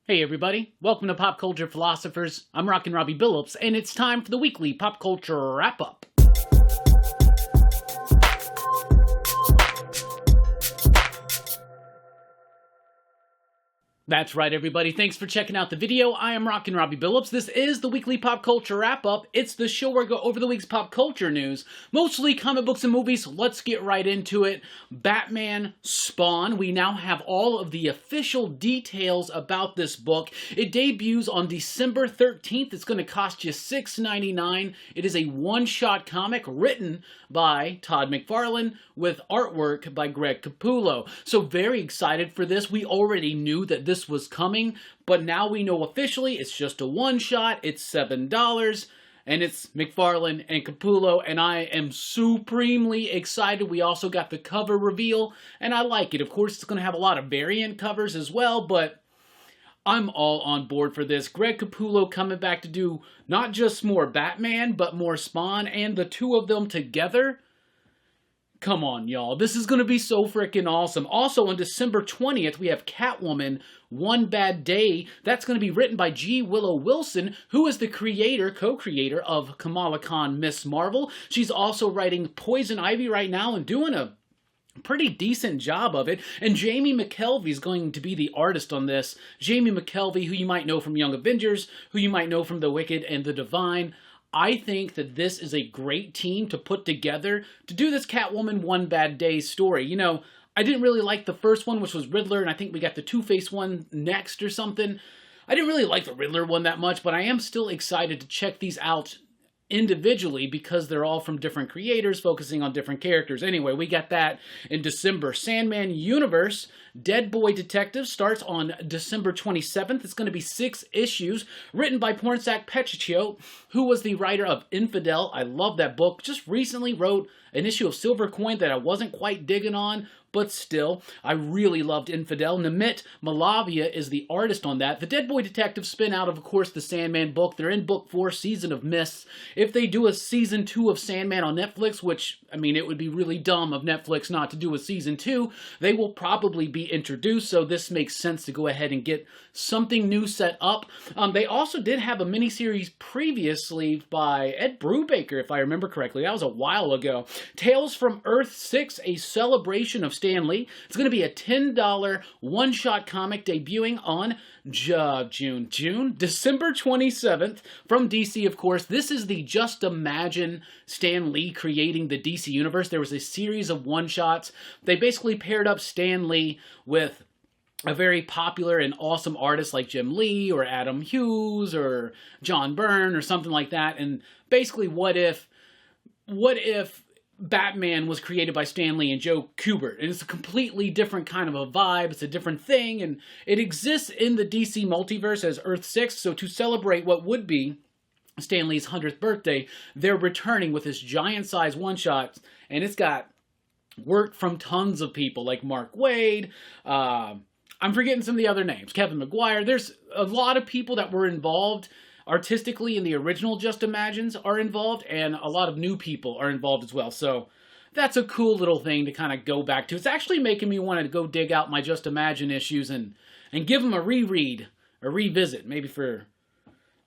Hey everybody, welcome to Pop Culture Philosophers. I'm Rockin Robbie Billups, and it's time for the weekly pop culture wrap-up. That's right, everybody. Thanks for checking out the video. I am Rockin Robbie Billups. This is the weekly pop culture wrap-up. It's the show where I go over the week's pop culture news, mostly comic books and movies. Let's get right into it. Batman Spawn. We now have all of the official details about this book. It debuts on December 13th. It's going to cost you $6.99. It is a one-shot comic written by Todd McFarlane with artwork by Greg Capullo. So very excited for this. We already knew that this was coming, but now we know officially it's just a one-shot. It's $7, and it's McFarlane and Capullo, and I am supremely excited. We also got the cover reveal, and I like it. Of course, it's going to have a lot of variant covers as well, but I'm all on board for this. Greg Capullo coming back to do not just more Batman, but more Spawn, and the two of them together. Come on, y'all. This is going to be so freaking awesome. Also, on December 20th, we have Catwoman, One Bad Day. That's going to be written by G. Willow Wilson, who is the co-creator of Kamala Khan Miss Marvel. She's also writing Poison Ivy right now and doing a pretty decent job of it. And Jamie McKelvey is going to be the artist on this. Jamie McKelvey, who you might know from Young Avengers, who you might know from The Wicked and The Divine. I think that this is a great team to put together to do this Catwoman One Bad Day story. You know, I didn't really like the first one, which was Riddler, and I think we got the Two-Face one next or something. I didn't really like the Riddler one that much, but I am still excited to check these out individually because they're all from different creators focusing on different characters. Anyway, we got that in December. Sandman Universe, Dead Boy Detective starts on December 27th. It's going to be 6 issues, written by Pornsak Petchio, who was the writer of Infidel. I love that book. Just recently wrote an issue of Silver Coin that I wasn't quite digging on, but still, I really loved Infidel. Nemit Malavia is the artist on that. The Dead Boy Detective spin out of course, the Sandman book. They're in book 4, Season of Mists. If they do a season 2 of Sandman on Netflix, which, I mean, it would be really dumb of Netflix not to do a season 2, they will probably be introduced, so this makes sense to go ahead and get something new set up. They also did have a miniseries previously by Ed Brubaker, if I remember correctly. That was a while ago. Tales from Earth 6, a celebration of Stan Lee. It's going to be a $10 one-shot comic debuting on December 27th from DC, of course. This is the Just Imagine Stan Lee creating the DC Universe. There was a series of one-shots. They basically paired up Stan Lee with a very popular and awesome artist like Jim Lee or Adam Hughes or John Byrne or something like that. And basically, what if Batman was created by Stan Lee and Joe Kubert, and it's a completely different kind of a vibe. It's a different thing, and it exists in the DC multiverse as Earth 6, so to celebrate what would be Stan Lee's 100th birthday, they're returning with this giant-size one-shot, and it's got work from tons of people, like Mark Waid, I'm forgetting some of the other names, Kevin McGuire. There's a lot of people that were involved artistically in the original Just Imagines are involved, and a lot of new people are involved as well. So that's a cool little thing to kind of go back to. It's actually making me want to go dig out my Just Imagine issues and give them a reread, a revisit, maybe for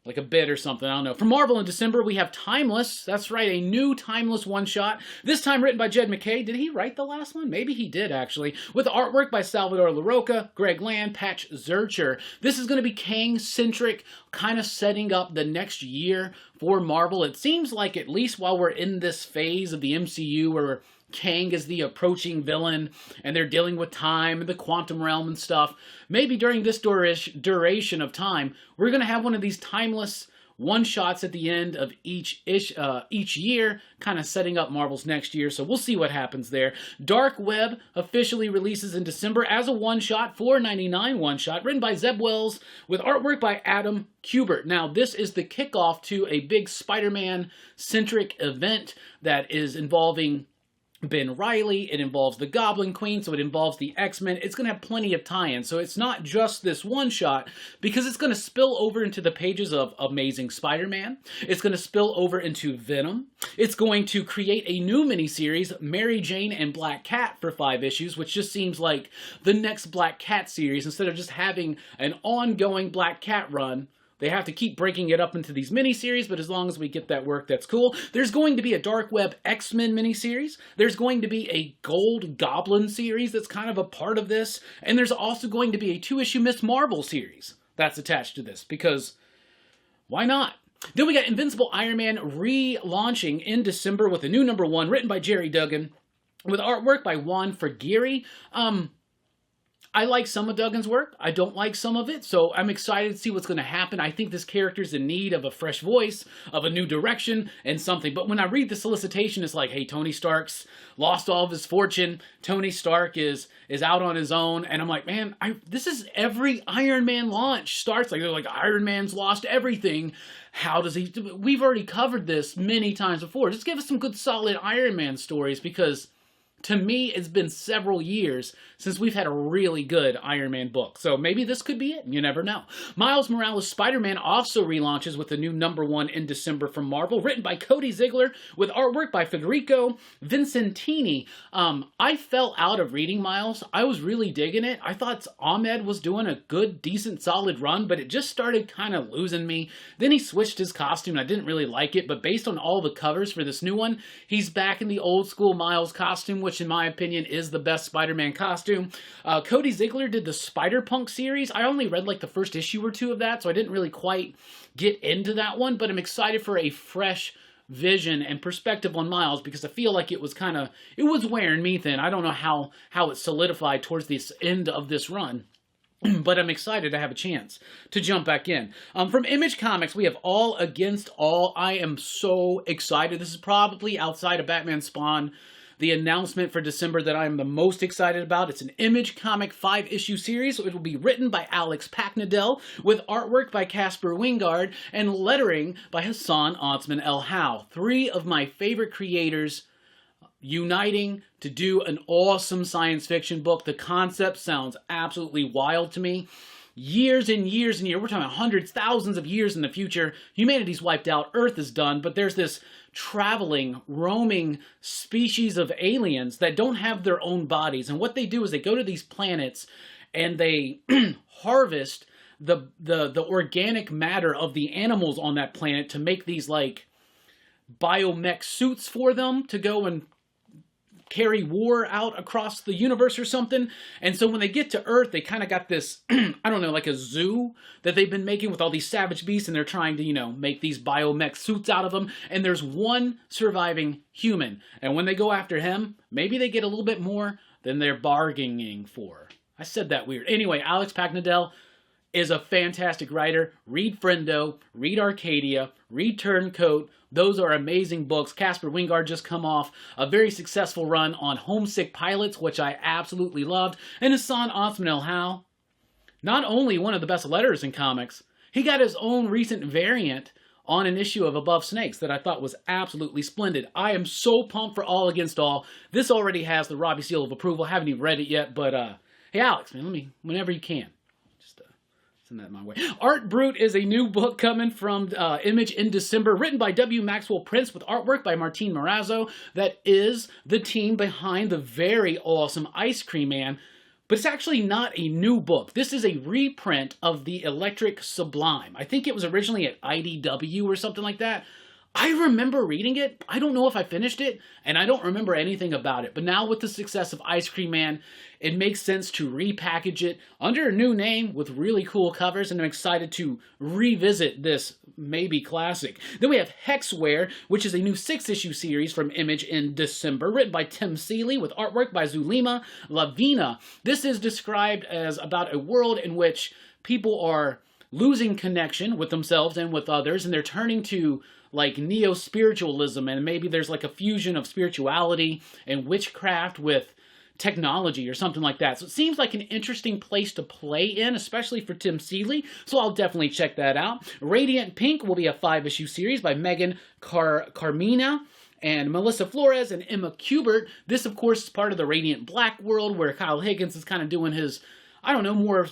like a bit or something, I don't know. For Marvel in December, we have Timeless. That's right, a new Timeless one-shot. This time written by Jed McKay. Did he write the last one? Maybe he did, actually. With artwork by Salvador LaRocca, Greg Land, Patch Zurcher. This is going to be Kang-centric, kind of setting up the next year for Marvel. It seems like, at least while we're in this phase of the MCU where Kang is the approaching villain, and they're dealing with time and the quantum realm and stuff, maybe during this duration of time, we're going to have one of these timeless one-shots at the end of each year, kind of setting up Marvel's next year, so we'll see what happens there. Dark Web officially releases in December as a one-shot, $4.99 one-shot, written by Zeb Wells, with artwork by Adam Kubert. Now, this is the kickoff to a big Spider-Man-centric event that is involving Ben Reilly, it involves the Goblin Queen, so it involves the X-Men. It's going to have plenty of tie-ins, so it's not just this one-shot, because it's going to spill over into the pages of Amazing Spider-Man. It's going to spill over into Venom. It's going to create a new miniseries, Mary Jane and Black Cat, for 5 issues, which just seems like the next Black Cat series. Instead of just having an ongoing Black Cat run, they have to keep breaking it up into these miniseries, but as long as we get that work, that's cool. There's going to be a Dark Web X-Men miniseries. There's going to be a Gold Goblin series that's kind of a part of this. And there's also going to be a 2-issue Miss Marvel series that's attached to this, because why not? Then we got Invincible Iron Man relaunching in December with a new #1 written by Jerry Duggan with artwork by Juan Fergieri. I like some of Duggan's work. I don't like some of it, so I'm excited to see what's going to happen. I think this character's in need of a fresh voice, of a new direction, and something. But when I read the solicitation, it's like, hey, Tony Stark's lost all of his fortune. Tony Stark is out on his own. And I'm like, man, this is every Iron Man launch starts. Like, they're like, Iron Man's lost everything. How does he... We've already covered this many times before. Just give us some good, solid Iron Man stories, because... to me, it's been several years since we've had a really good Iron Man book. So maybe this could be it. You never know. Miles Morales' Spider-Man also relaunches with a new #1 in December from Marvel, written by Cody Ziegler with artwork by Federico Vincentini. I fell out of reading Miles. I was really digging it. I thought Ahmed was doing a good, decent, solid run, but it just started kind of losing me. Then he switched his costume. I didn't really like it, but based on all the covers for this new one, he's back in the old school Miles costume, which in my opinion is the best Spider-Man costume. Cody Ziegler did the Spider-Punk series. I only read like the first issue or 2 of that, so I didn't really quite get into that one, but I'm excited for a fresh vision and perspective on Miles, because I feel like it was wearing me thin. I don't know how it solidified towards this end of this run. But I'm excited to have a chance to jump back in. From Image Comics, we have All Against All. I am so excited. This is probably, outside of Batman Spawn, the announcement for December that I am the most excited about. It's an Image Comic 5-issue series. It will be written by Alex Paknadel with artwork by Casper Wingard and lettering by Hassan Otsman El Hau. 3 of my favorite creators uniting to do an awesome science fiction book. The concept sounds absolutely wild to me. Years and years and years, we're talking hundreds, thousands of years in the future, humanity's wiped out, Earth is done, but there's this traveling, roaming species of aliens that don't have their own bodies. And what they do is they go to these planets and they harvest the organic matter of the animals on that planet to make these like biomech suits for them to go and carry war out across the universe or something. And so when they get to Earth, they kind of got this, I don't know, like a zoo that they've been making with all these savage beasts, and they're trying to, you know, make these biomech suits out of them. And there's one surviving human. And when they go after him, maybe they get a little bit more than they're bargaining for. I said that weird. Anyway, Alex Paknadel is a fantastic writer. Read Friendo, read Arcadia, read Turncoat. Those are amazing books. Casper Wingard just come off a very successful run on Homesick Pilots, which I absolutely loved. And Hassan Otsman El Hau, not only one of the best letters in comics, he got his own recent variant on an issue of Above Snakes that I thought was absolutely splendid. I am so pumped for All Against All. This already has the Robbie seal of approval. Haven't even read it yet, but hey Alex, man, whenever you can. That my way. Art Brute is a new book coming from Image in December, written by W. Maxwell Prince with artwork by Martin Morazzo. That is the team behind the very awesome Ice Cream Man. But it's actually not a new book. This is a reprint of the Electric Sublime. I think it was originally at IDW or something like that. I remember reading it. I don't know if I finished it, and I don't remember anything about it. But now with the success of Ice Cream Man, it makes sense to repackage it under a new name with really cool covers, and I'm excited to revisit this maybe classic. Then we have Hexware, which is a new 6-issue series from Image in December, written by Tim Seeley with artwork by Zulema Lavina. This is described as about a world in which people are losing connection with themselves and with others, and they're turning to like neo-spiritualism, and maybe there's like a fusion of spirituality and witchcraft with technology or something like that. So it seems like an interesting place to play in, especially for Tim Seeley, so I'll definitely check that out. Radiant Pink will be a 5-issue series by Megan Carmina, and Melissa Flores and Emma Kubert. This, of course, is part of the Radiant Black world where Kyle Higgins is kind of doing his, I don't know, more,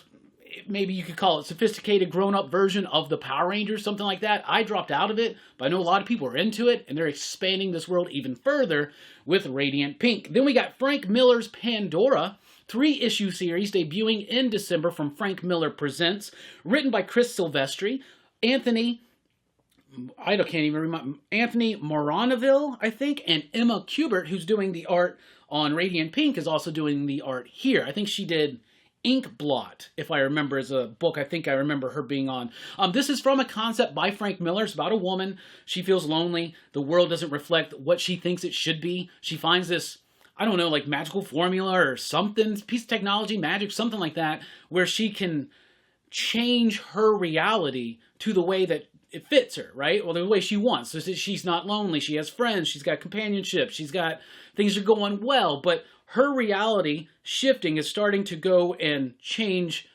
maybe you could call it sophisticated grown-up version of the Power Rangers, something like that. I dropped out of it, but I know a lot of people are into it, and they're expanding this world even further with Radiant Pink. Then we got Frank Miller's Pandora, 3-issue series debuting in December from Frank Miller Presents, written by Chris Silvestri, Anthony Moronaville, I think, and Emma Kubert, who's doing the art on Radiant Pink, is also doing the art here. I think she did Ink Blot, if I remember, as a book I think I remember her being on. This is from a concept by Frank Miller. It's about a woman. She feels lonely. The world doesn't reflect what she thinks it should be. She finds this, I don't know, like magical formula or something, piece of technology, magic, something like that, where she can change her reality to the way that it fits her, right? Well, the way she wants. So she's not lonely. She has friends. She's got companionship. She's got things are going well, but her reality shifting is starting to go and change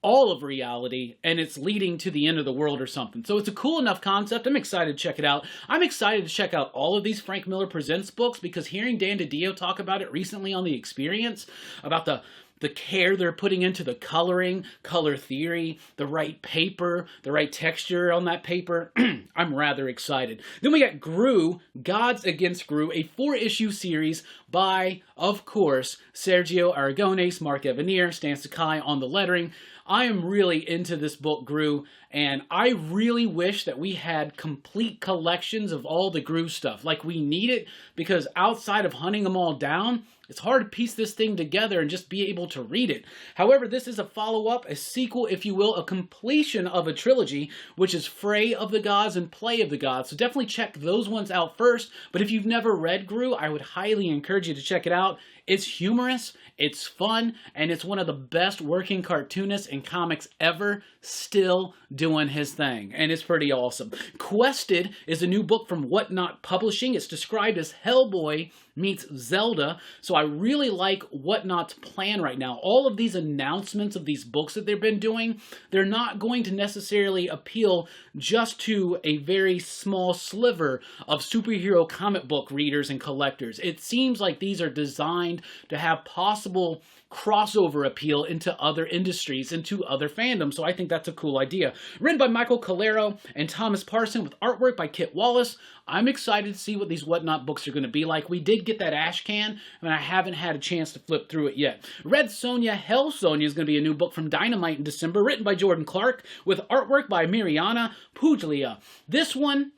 all of reality, and it's leading to the end of the world or something. So it's a cool enough concept. I'm excited to check it out. I'm excited to check out all of these Frank Miller Presents books because hearing Dan DiDio talk about it recently on The Experience, about the care they're putting into the coloring, color theory, the right paper, the right texture on that paper, I'm rather excited. Then we got Gru, Gods Against Gru, a 4-issue series by, of course, Sergio Aragonés, Mark Evanier, Stan Sakai on the lettering. I am really into this book, Gru, and I really wish that we had complete collections of all the Gru stuff. Like, we need it, because outside of hunting them all down, it's hard to piece this thing together and just be able to read it. However, this is a follow-up, a sequel, if you will, a completion of a trilogy, which is Fray of the Gods and Play of the Gods. So definitely check those ones out first. But if you've never read Gru, I would highly encourage you to check it out. It's humorous, it's fun, and it's one of the best working cartoonists in comics ever, still doing his thing, and it's pretty awesome. Quested is a new book from Whatnot Publishing. It's described as Hellboy meets Zelda, so I really like Whatnot's plan right now. All of these announcements of these books that they've been doing, they're not going to necessarily appeal just to a very small sliver of superhero comic book readers and collectors. It seems like these are designed to have possible crossover appeal into other industries, into other fandoms, so I think that's a cool idea. Written by Michael Calero and Thomas Parson with artwork by Kit Wallace. I'm excited to see what these Whatnot books are going to be like. We did get that ash can, and I haven't had a chance to flip through it yet. Red Sonja, Hell Sonja is going to be a new book from Dynamite in December, written by Jordan Clark, with artwork by Miriana Puglia. This one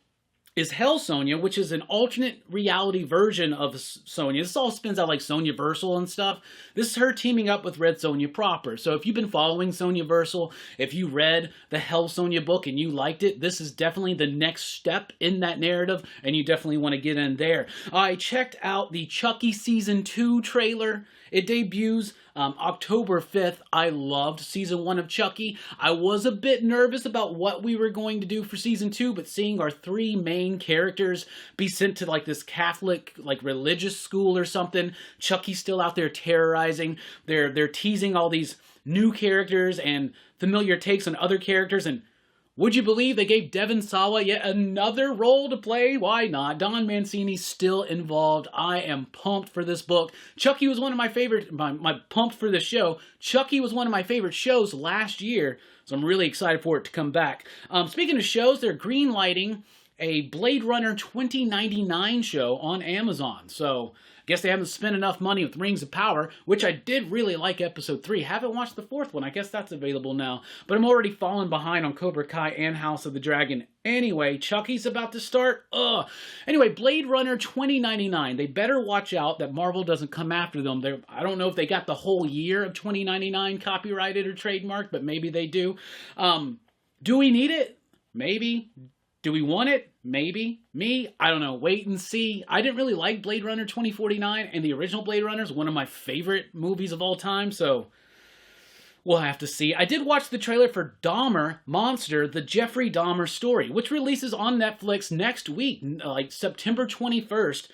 is Hell Sonja, which is an alternate reality version of Sonja. This all spins out like Sonjaversal and stuff. This is her teaming up with Red Sonja proper. So if you've been following Sonjaversal, if you read the Hell Sonja book and you liked it, this is definitely the next step in that narrative, and you definitely want to get in there. I checked out the Chucky Season 2 trailer. It debuts October 5th. I loved Season 1 of Chucky. I was a bit nervous about what we were going to do for Season 2, but seeing our 3 main characters be sent to like this Catholic, like religious school or something, Chucky's still out there terrorizing. They're teasing all these new characters and familiar takes on other characters, and would you believe they gave Devon Sawa yet another role to play? Why not? Don Mancini's still involved. I am pumped for this book. Chucky was one of my favorite, my pumped for this show. Chucky was one of my favorite shows last year, so I'm really excited for it to come back. Speaking of shows, they're greenlighting a Blade Runner 2099 show on Amazon. So I guess they haven't spent enough money with Rings of Power, which I did really like episode 3. Haven't watched the 4th one. I guess that's available now. But I'm already falling behind on Cobra Kai and House of the Dragon. Anyway, Chucky's about to start. Anyway, Blade Runner 2099. They better watch out that Marvel doesn't come after them. I don't know if they got the whole year of 2099 copyrighted or trademarked, but maybe they do. Do we need it? Maybe. Do we want it? Maybe. Me? I don't know. Wait and see. I didn't really like Blade Runner 2049, and the original Blade Runner is one of my favorite movies of all time, so we'll have to see. I did watch the trailer for Dahmer, Monster, the Jeffrey Dahmer story, which releases on Netflix next week, like September 21st.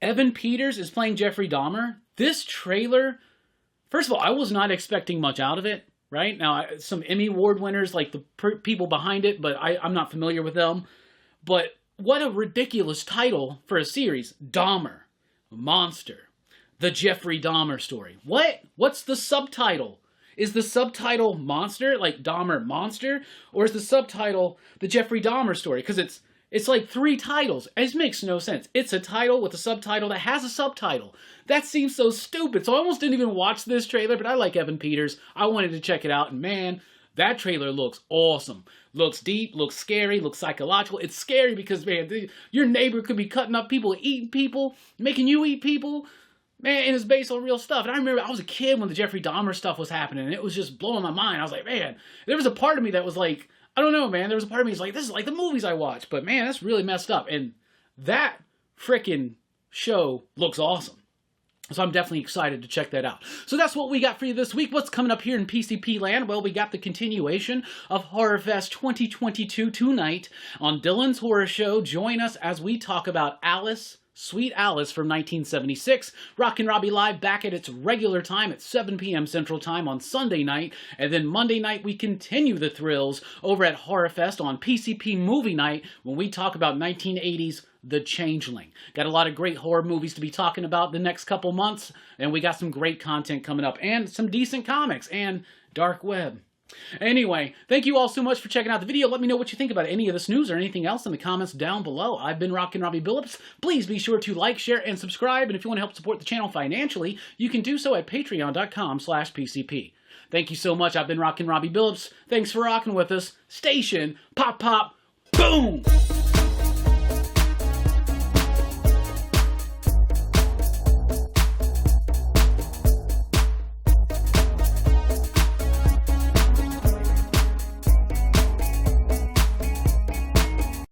Evan Peters is playing Jeffrey Dahmer. This trailer, first of all, I was not expecting much out of it. Right? Now, some Emmy Award winners, like the people behind it, but I'm not familiar with them. But what a ridiculous title for a series. Dahmer, Monster, the Jeffrey Dahmer story. What's the subtitle? Is the subtitle Monster, like Dahmer Monster? Or is the subtitle the Jeffrey Dahmer story? Because it's like 3 titles. It makes no sense. It's a title with a subtitle that has a subtitle. That seems so stupid. So I almost didn't even watch this trailer, but I like Evan Peters. I wanted to check it out, and man, that trailer looks awesome. Looks deep, looks scary, looks psychological. It's scary because, man, your neighbor could be cutting up people, eating people, making you eat people. Man, and it's based on real stuff. And I remember I was a kid when the Jeffrey Dahmer stuff was happening, and it was just blowing my mind. I was like, man, there was a part of me that was like, I don't know, man. There was a part of me that's like, this is like the movies I watch. But, man, that's really messed up. And that frickin' show looks awesome. So I'm definitely excited to check that out. So that's what we got for you this week. What's coming up here in PCP land? Well, we got the continuation of Horror Fest 2022 tonight on Dylan's Horror Show. Join us as we talk about Alice, Sweet Alice from 1976. Rockin Robbie Live back at its regular time at 7 p.m. Central Time on Sunday night. And then Monday night, we continue the thrills over at Horror Fest on PCP Movie Night when we talk about 1980s The Changeling. Got a lot of great horror movies to be talking about the next couple months. And we got some great content coming up. And some decent comics and dark web. Anyway, thank you all so much for checking out the video. Let me know what you think about any of this news or anything else in the comments down below. I've been Rockin Robbie Billups. Please be sure to like, share, and subscribe. And if you want to help support the channel financially, you can do so at patreon.com/PCP. Thank you so much. I've been Rockin Robbie Billups. Thanks for rocking with us. Station, pop, pop, boom!